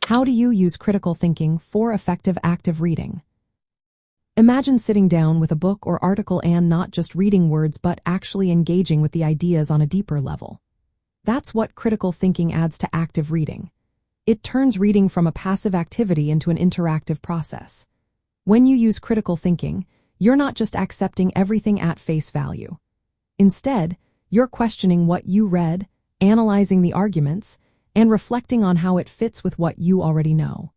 How do you use critical thinking for effective active reading? Imagine sitting down with a book or article and not just reading words but actually engaging with the ideas on a deeper level. That's what critical thinking adds to active reading. It turns reading from a passive activity into an interactive process. When you use critical thinking, you're not just accepting everything at face value. Instead, you're questioning what you read, analyzing the arguments, and reflecting on how it fits with what you already know.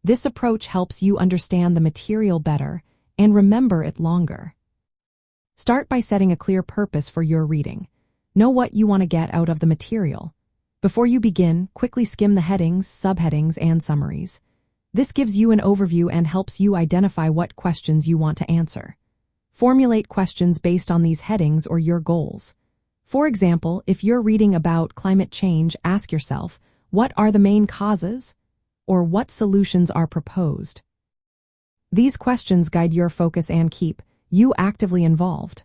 This approach helps you understand the material better and remember it longer. Start by setting a clear purpose for your reading. Know what you want to get out of the material. Before you begin, quickly skim the headings, subheadings, and summaries. This gives you an overview and helps you identify what questions you want to answer. Formulate questions based on these headings or your goals. For example, if you're reading about climate change, ask yourself, what are the main causes? Or what solutions are proposed? These questions guide your focus and keep you actively involved.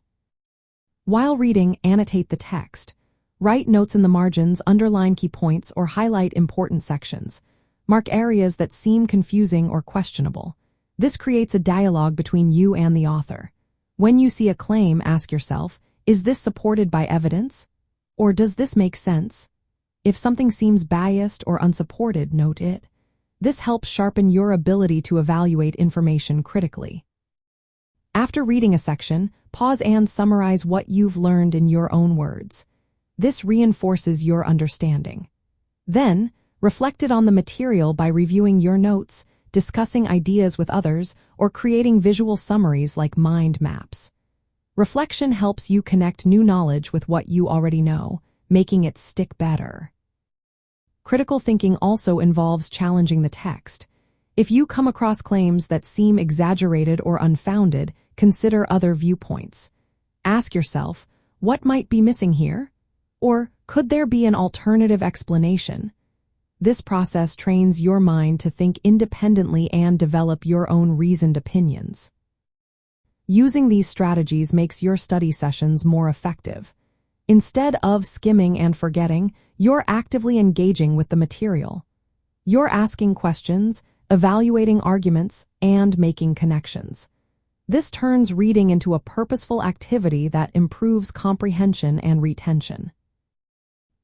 While reading, annotate the text. Write notes in the margins, underline key points, or highlight important sections. Mark areas that seem confusing or questionable. This creates a dialogue between you and the author. When you see a claim, ask yourself, is this supported by evidence? Or does this make sense? If something seems biased or unsupported, note it. This helps sharpen your ability to evaluate information critically. After reading a section, pause and summarize what you've learned in your own words. This reinforces your understanding. Then, reflect on the material by reviewing your notes, discussing ideas with others, or creating visual summaries like mind maps. Reflection helps you connect new knowledge with what you already know, making it stick better. Critical thinking also involves challenging the text. If you come across claims that seem exaggerated or unfounded, consider other viewpoints. Ask yourself, what might be missing here? Or could there be an alternative explanation? This process trains your mind to think independently and develop your own reasoned opinions. Using these strategies makes your study sessions more effective. Instead of skimming and forgetting, you're actively engaging with the material. You're asking questions, evaluating arguments, and making connections. This turns reading into a purposeful activity that improves comprehension and retention.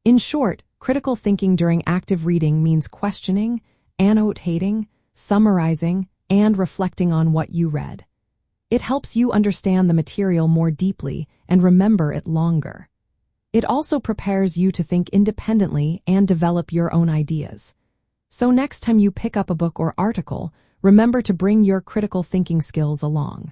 In short, critical thinking during active reading means questioning, annotating, summarizing, and reflecting on what you read. It helps you understand the material more deeply and remember it longer. It also prepares you to think independently and develop your own ideas. So next time you pick up a book or article, remember to bring your critical thinking skills along.